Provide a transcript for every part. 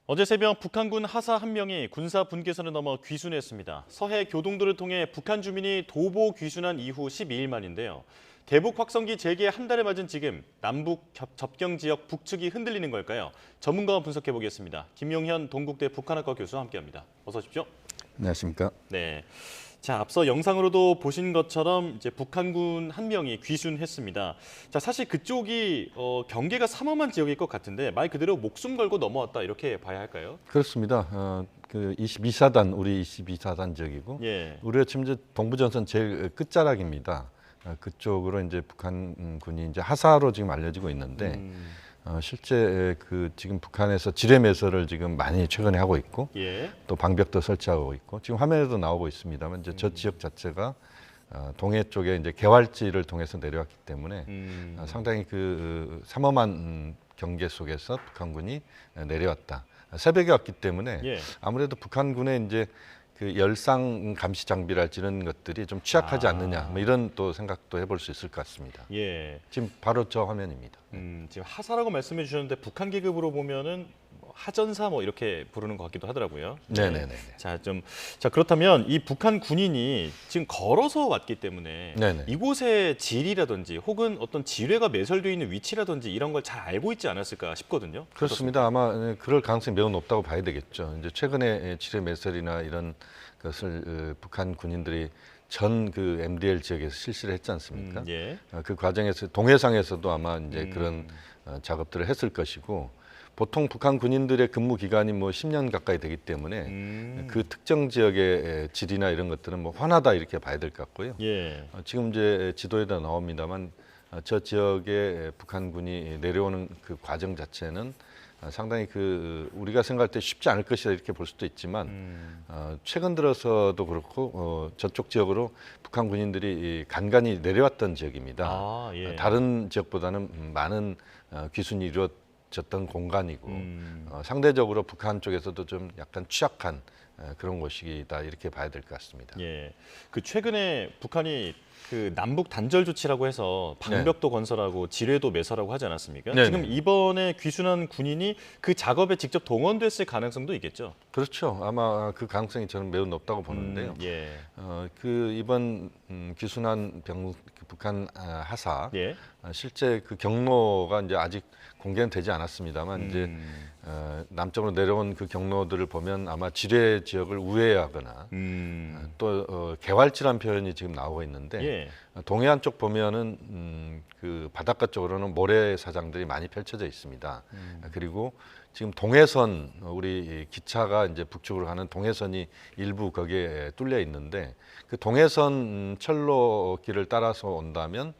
어제 새벽 북한군 하사 한 명이 군사 분계선을 넘어 귀순했습니다. 서해 교동도를 통해 북한 주민이 도보 귀순한 이후 12일 만인데요. 대북 확성기 재개 한 달을 맞은 지금 남북 접경 지역 북측이 흔들리는 걸까요? 전문가와 분석해 보겠습니다. 김용현 동국대 북한학과 교수와 함께합니다. 어서 오십시오. 안녕하십니까? 네. 자, 앞서 영상으로도 보신 것처럼 이제 북한군 한 명이 귀순했습니다. 자, 사실 그쪽이 경계가 삼엄한 지역일 것 같은데 말 그대로 목숨 걸고 넘어왔다 이렇게 봐야 할까요? 그렇습니다. 그 22사단 우리 22사단 지역이고 예. 우리가 지금 이제 동부전선 제일 끝자락입니다. 그쪽으로 이제 북한군이 이제 하사로 지금 알려지고 있는데 실제 그 지금 북한에서 지뢰 매설을 지금 많이 최근에 하고 있고 예. 또 방벽도 설치하고 있고 지금 화면에도 나오고 있습니다만 이제 저 지역 자체가 동해 쪽에 이제 개활지를 통해서 내려왔기 때문에 상당히 그 삼엄한 경계 속에서 북한군이 내려왔다. 새벽에 왔기 때문에 예. 아무래도 북한군의 이제 그 열상 감시 장비랄지 이런 것들이 좀 취약하지 않느냐 뭐 이런 또 생각도 해볼 수 있을 것 같습니다. 예. 지금 바로 저 화면입니다. 지금 하사라고 말씀해 주셨는데 북한 계급으로 보면은 하전사 뭐 이렇게 부르는 것 같기도 하더라고요. 네네네. 자 그렇다면 이 북한 군인이 지금 걸어서 왔기 때문에 네네. 이곳의 질이라든지 혹은 어떤 지뢰가 매설되어 있는 위치라든지 이런 걸 잘 알고 있지 않았을까 싶거든요. 그렇습니다. 아마 그럴 가능성이 매우 높다고 봐야 되겠죠. 이제 최근에 지뢰 매설이나 이런 것을 북한 군인들이 전 그 MDL 지역에서 실시를 했지 않습니까? 예. 그 과정에서 동해상에서도 아마 이제 그런 작업들을 했을 것이고 보통 북한 군인들의 근무 기간이 뭐 10년 가까이 되기 때문에 그 특정 지역의 질이나 이런 것들은 뭐 환하다 이렇게 봐야 될 것 같고요. 예. 지금 이제 지도에다 나옵니다만 저 지역에 북한군이 내려오는 그 과정 자체는 상당히 그 우리가 생각할 때 쉽지 않을 것이다 이렇게 볼 수도 있지만 최근 들어서도 그렇고 저쪽 지역으로 북한 군인들이 간간히 내려왔던 지역입니다. 아, 예. 다른 지역보다는 많은 귀순이 이루어졌던 공간이고 상대적으로 북한 쪽에서도 좀 약간 취약한 그런 곳이다 이렇게 봐야 될 것 같습니다. 예. 그 최근에 북한이 그 남북 단절 조치라고 해서 방벽도 건설하고 지뢰도 매설하고 하지 않았습니까? 네네. 지금 이번에 귀순한 군인이 그 작업에 직접 동원됐을 가능성도 있겠죠. 그렇죠. 아마 그 가능성이 저는 매우 높다고 보는데요. 예. 그 이번 귀순한 그 북한 하사 예. 실제 그 경로가 이제 아직 공개는 되지 않았습니다만 이제 남쪽으로 내려온 그 경로들을 보면 아마 지뢰 지역을 우회하거나 또 개활지란 표현이 지금 나오고 있는데 예. 동해안 쪽 보면은 그 바닷가 쪽으로는 모래사장들이 많이 펼쳐져 있습니다. 그리고 지금 동해선 우리 기차가 이제 북쪽으로 가는 동해선이 일부 거기에 뚫려 있는데 그 동해선 철로길을 따라서 온다면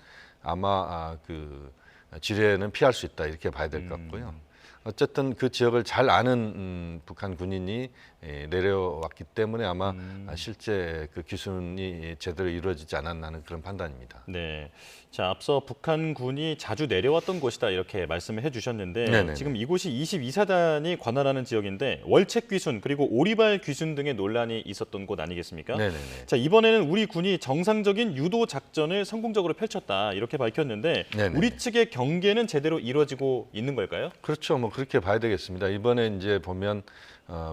아마 그 지뢰는 피할 수 있다 이렇게 봐야 될 것 같고요. 어쨌든 그 지역을 잘 아는 북한 군인이 내려왔기 때문에 아마 실제 그 귀순이 제대로 이루어지지 않았나 하는 그런 판단입니다. 네. 자, 앞서 북한군이 자주 내려왔던 곳이다 이렇게 말씀을 해주셨는데 네네네. 지금 이곳이 22사단이 관할하는 지역인데 월책 귀순 그리고 오리발 귀순 등의 논란이 있었던 곳 아니겠습니까? 네네네. 자, 이번에는 우리 군이 정상적인 유도 작전을 성공적으로 펼쳤다 이렇게 밝혔는데 네네. 우리 측의 경계는 제대로 이루어지고 있는 걸까요? 그렇죠. 뭐 그렇게 봐야 되겠습니다. 이번에 이제 보면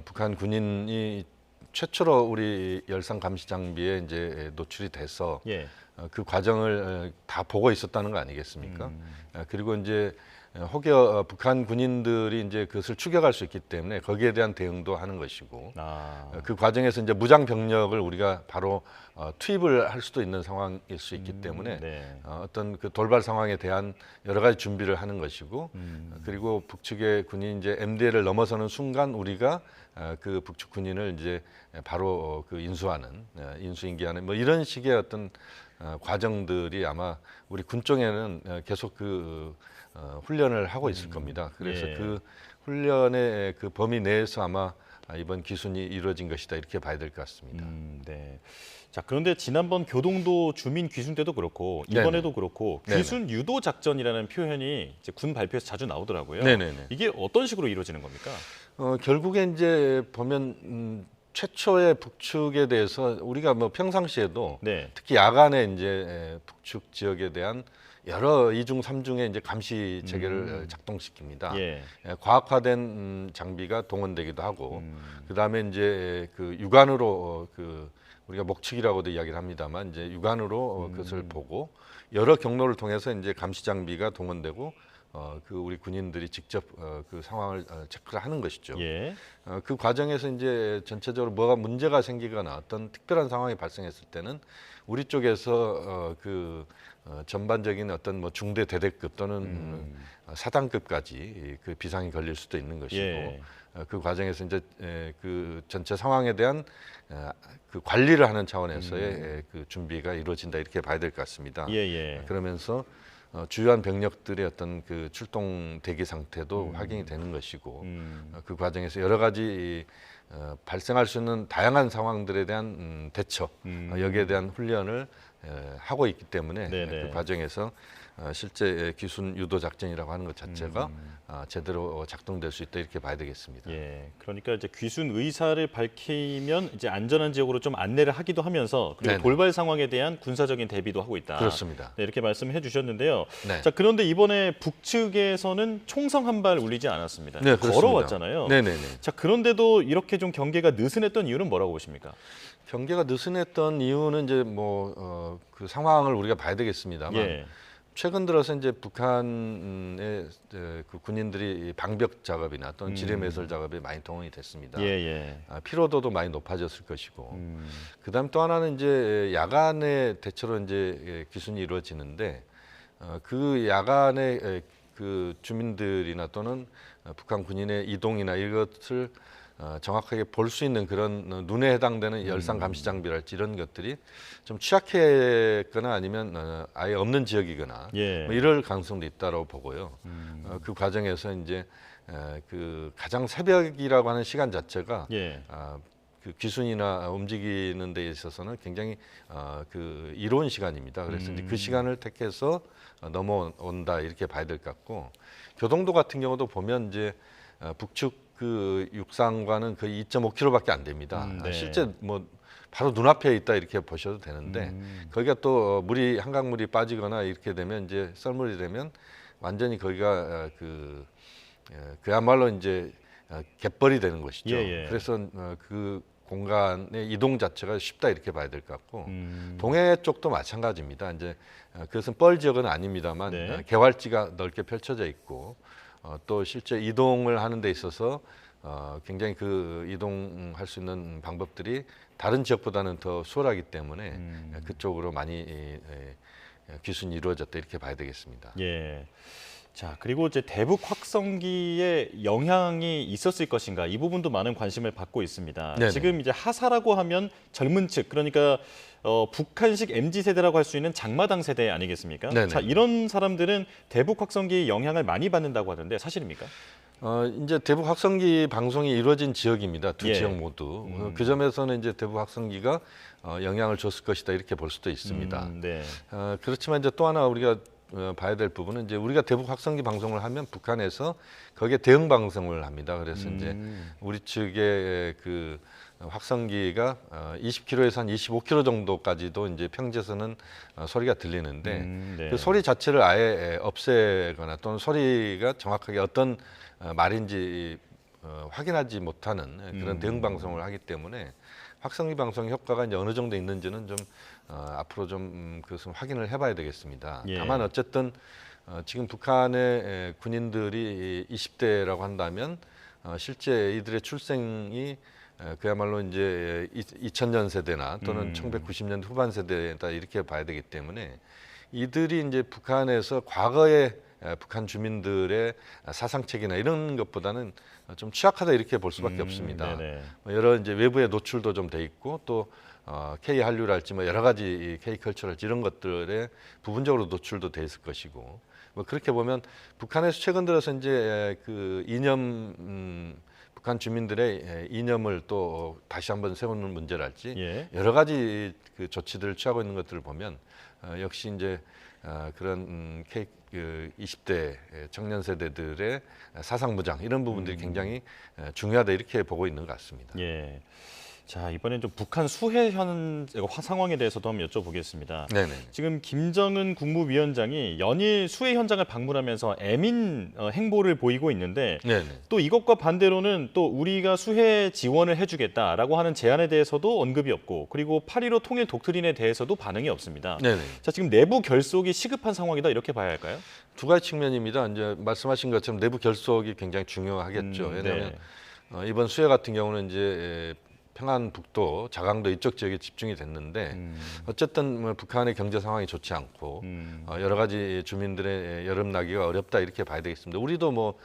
북한 군인이 최초로 우리 열상 감시 장비에 이제 노출이 돼서 예. 그 과정을 다 보고 있었다는 거 아니겠습니까? 그리고 이제 혹여 북한 군인들이 이제 그것을 추격할 수 있기 때문에 거기에 대한 대응도 하는 것이고 그 과정에서 이제 무장 병력을 우리가 바로 투입을 할 수도 있는 상황일 수 있기 때문에 네. 어떤 그 돌발 상황에 대한 여러 가지 준비를 하는 것이고 그리고 북측의 군이 이제 MDL을 넘어서는 순간 우리가 그 북측 군인을 이제 바로 그 인수인계하는 뭐 이런 식의 어떤 과정들이 아마 우리 군 쪽에는 계속 그 훈련을 하고 있을 겁니다. 그래서 예. 그 훈련의 그 범위 내에서 아마 이번 귀순이 이루어진 것이다 이렇게 봐야 될 것 같습니다. 네. 자, 그런데 지난번 교동도 주민 귀순 때도 그렇고 이번에도 네네. 그렇고 네네. 귀순 유도 작전이라는 표현이 이제 군 발표에서 자주 나오더라고요. 네네네. 이게 어떤 식으로 이루어지는 겁니까? 결국에 이제 보면 최초의 북측에 대해서 우리가 뭐 평상시에도 네. 특히 야간에 이제 북측 지역에 대한 여러 이중 삼중의 이제 감시 체계를 작동시킵니다. 예. 과학화된 장비가 동원되기도 하고, 그 다음에 이제 그 육안으로 우리가 목측이라고도 이야기를 합니다만 이제 육안으로 그것을 보고 여러 경로를 통해서 이제 감시 장비가 동원되고 우리 군인들이 직접 그 상황을 체크를 하는 것이죠. 예. 그 과정에서 이제 전체적으로 뭐가 문제가 생기거나 어떤 특별한 상황이 발생했을 때는 우리 쪽에서 전반적인 어떤 뭐 중대 대대급 또는 사단급까지 그 비상이 걸릴 수도 있는 것이고 예. 그 과정에서 이제 그 전체 상황에 대한 그 관리를 하는 차원에서의 그 준비가 이루어진다 이렇게 봐야 될 것 같습니다. 예. 예. 그러면서 주요한 병력들의 어떤 그 출동 대기 상태도 확인이 되는 것이고 그 과정에서 여러 가지 발생할 수 있는 다양한 상황들에 대한 대처 여기에 대한 훈련을 하고 있기 때문에 네네. 그 과정에서 실제 기순 유도 작전이라고 하는 것 자체가 제대로 작동될 수 있다 이렇게 봐야 되겠습니다. 예, 그러니까 이제 귀순 의사를 밝히면 이제 안전한 지역으로 좀 안내를 하기도 하면서 그리고 네네. 돌발 상황에 대한 군사적인 대비도 하고 있다. 그렇습니다. 네, 이렇게 말씀해 주셨는데요. 네. 자, 그런데 이번에 북측에서는 총성 한 발 울리지 않았습니다. 네, 그렇습니다. 걸어왔잖아요. 네네네. 자, 그런데도 이렇게 좀 경계가 느슨했던 이유는 뭐라고 보십니까? 경계가 느슨했던 이유는 이제 그 상황을 우리가 봐야 되겠습니다만 예. 최근 들어서 이제 북한의 그 군인들이 방벽 작업이나 또는 지뢰 매설 작업에 많이 동원이 됐습니다. 예, 예. 피로도도 많이 높아졌을 것이고, 그다음 또 하나는 이제 야간에 대체로 이제 기순이 이루어지는데 그 야간에 그 주민들이나 또는 북한 군인의 이동이나 이것을 정확하게 볼 수 있는 그런 눈에 해당되는 열상 감시 장비랄지 이런 것들이 좀 취약했거나 아니면 아예 없는 지역이거나 예. 뭐 이럴 가능성도 있다고 보고요. 그 과정에서 이제 그 가장 새벽이라고 하는 시간 자체가 예. 그 귀순이나 움직이는 데 있어서는 굉장히 그 이로운 시간입니다. 그래서 이제 그 시간을 택해서 넘어온다 이렇게 봐야 될 것 같고, 교동도 같은 경우도 보면 이제 북측 그 육상과는 거의 2.5km밖에 안 됩니다. 네. 실제 뭐 바로 눈앞에 있다 이렇게 보셔도 되는데 거기가 또 물이 한강물이 빠지거나 이렇게 되면 이제 썰물이 되면 완전히 거기가 그야말로 이제 갯벌이 되는 것이죠. 예, 예. 그래서 그 공간의 이동 자체가 쉽다 이렇게 봐야 될 것 같고 동해 쪽도 마찬가지입니다. 이제 그것은 뻘 지역은 아닙니다만 네. 개활지가 넓게 펼쳐져 있고 또 실제 이동을 하는 데 있어서 굉장히 그 이동할 수 있는 방법들이 다른 지역보다는 더 수월하기 때문에 그쪽으로 많이 귀순이 이루어졌다 이렇게 봐야 되겠습니다. 예. 자, 그리고 이제 대북 확성기에 영향이 있었을 것인가 이 부분도 많은 관심을 받고 있습니다. 네네. 지금 이제 하사라고 하면 젊은 측 그러니까 북한식 MZ 세대라고 할 수 있는 장마당 세대 아니겠습니까? 네네. 자, 이런 사람들은 대북 확성기의 영향을 많이 받는다고 하던데 사실입니까? 이제 대북 확성기 방송이 이루어진 지역입니다. 두 예. 지역 모두. 그 점에서는 이제 대북 확성기가 영향을 줬을 것이다 이렇게 볼 수도 있습니다. 네. 그렇지만 이제 또 하나 우리가 봐야 될 부분은 이제 우리가 대북 확성기 방송을 하면 북한에서 거기에 대응 방송을 합니다. 그래서 이제 우리 측의 그 확성기가 20km에서 한 25km 정도까지도 이제 평지에서는 소리가 들리는데 네. 그 소리 자체를 아예 없애거나 또는 소리가 정확하게 어떤 말인지 확인하지 못하는 그런 대응 방송을 하기 때문에 확성기 방송 효과가 이제 어느 정도 있는지는 좀 앞으로 좀 그것은 확인을 해봐야 되겠습니다. 예. 다만 어쨌든 지금 북한의 군인들이 20대라고 한다면 실제 이들의 출생이 그야말로 이제 2000년 세대나 또는 1990년대 후반 세대다 이렇게 봐야 되기 때문에 이들이 이제 북한에서 과거에 북한 주민들의 사상책이나 이런 것보다는 좀 취약하다 이렇게 볼 수밖에 없습니다. 네네. 여러 이제 외부에 노출도 좀 돼 있고 또 K 한류랄지 뭐 여러 가지 K 컬처랄지 이런 것들에 부분적으로 노출도 돼 있을 것이고 뭐 그렇게 보면 북한에서 최근 들어서 이제 그 이념 북한 주민들의 이념을 또 다시 한번 세우는 문제랄지 예. 여러 가지 그 조치들을 취하고 있는 것들을 보면 역시 이제 그런 K 20대 청년 세대들의 사상 무장 이런 부분들이 굉장히 중요하다 이렇게 보고 있는 것 같습니다. 예. 자, 이번엔 좀 북한 수해 상황에 대해서도 한번 여쭤보겠습니다. 네네. 지금 김정은 국무위원장이 연일 수해 현장을 방문하면서 애민 행보를 보이고 있는데 네네. 또 이것과 반대로는 또 우리가 수해 지원을 해주겠다라고 하는 제안에 대해서도 언급이 없고 그리고 8.15 통일 독트린에 대해서도 반응이 없습니다. 네네. 자, 지금 내부 결속이 시급한 상황이다 이렇게 봐야 할까요? 두 가지 측면입니다. 이제 말씀하신 것처럼 내부 결속이 굉장히 중요하겠죠. 왜냐하면 네. 이번 수해 같은 경우는 이제 평안북도, 자강도 이쪽 지역에 집중이 됐는데 어쨌든 뭐 북한의 경제 상황이 좋지 않고 여러 가지 주민들의 여름 나기가 어렵다 이렇게 봐야 되겠습니다. 우리도 뭐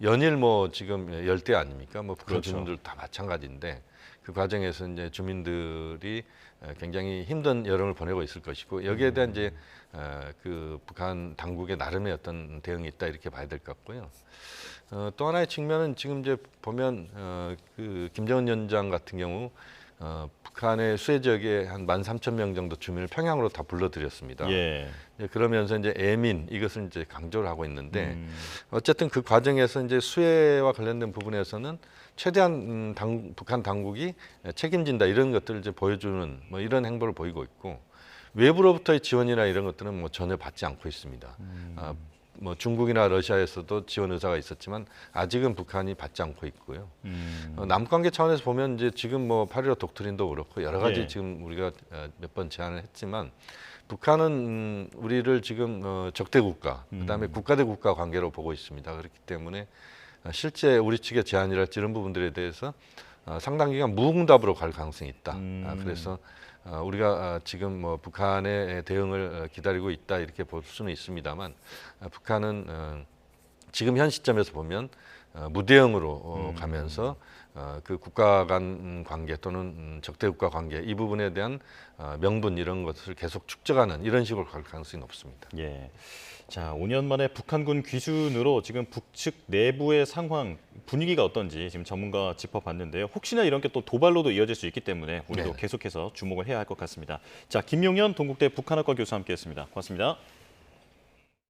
연일 뭐 지금 열대 아닙니까? 뭐 북한 그렇죠. 주민들 다 마찬가지인데 그 과정에서 이제 주민들이 굉장히 힘든 여름을 보내고 있을 것이고 여기에 대한 이제 그 북한 당국의 나름의 어떤 대응이 있다 이렇게 봐야 될 것 같고요. 또 하나의 측면은 지금 이제 보면 그 김정은 위원장 같은 경우 북한의 수해 지역에 한 13,000명 정도 주민을 평양으로 다 불러들였습니다. 예. 그러면서 이제 애민 이것을 이제 강조를 하고 있는데 어쨌든 그 과정에서 이제 수해와 관련된 부분에서는 최대한 북한 당국이 책임진다 이런 것들을 이제 보여주는 뭐 이런 행보를 보이고 있고 외부로부터의 지원이나 이런 것들은 뭐 전혀 받지 않고 있습니다. 뭐 중국이나 러시아에서도 지원 의사가 있었지만 아직은 북한이 받지 않고 있고요. 남관계 차원에서 보면 이제 지금 뭐 8.15 독트린도 그렇고 여러 가지 예. 지금 우리가 몇 번 제안을 했지만 북한은 우리를 지금 적대 국가, 그다음에 국가 대 국가 관계로 보고 있습니다. 그렇기 때문에 실제 우리 측의 제안이랄지 이런 부분들에 대해서 상당 기간 무응답으로 갈 가능성이 있다. 그래서 우리가 지금 뭐 북한의 대응을 기다리고 있다 이렇게 볼 수는 있습니다만 북한은 지금 현 시점에서 보면 무대응으로 가면서 그 국가 간 관계 또는 적대 국가 관계 이 부분에 대한 명분 이런 것을 계속 축적하는 이런 식으로 갈 가능성이 높습니다. 예. 자, 5년 만에 북한군 귀순으로 지금 북측 내부의 상황, 분위기가 어떤지 지금 전문가와 짚어봤는데요. 혹시나 이런 게 또 도발로도 이어질 수 있기 때문에 우리도 네. 계속해서 주목을 해야 할 것 같습니다. 자, 김용현 동국대 북한학과 교수와 함께했습니다. 고맙습니다.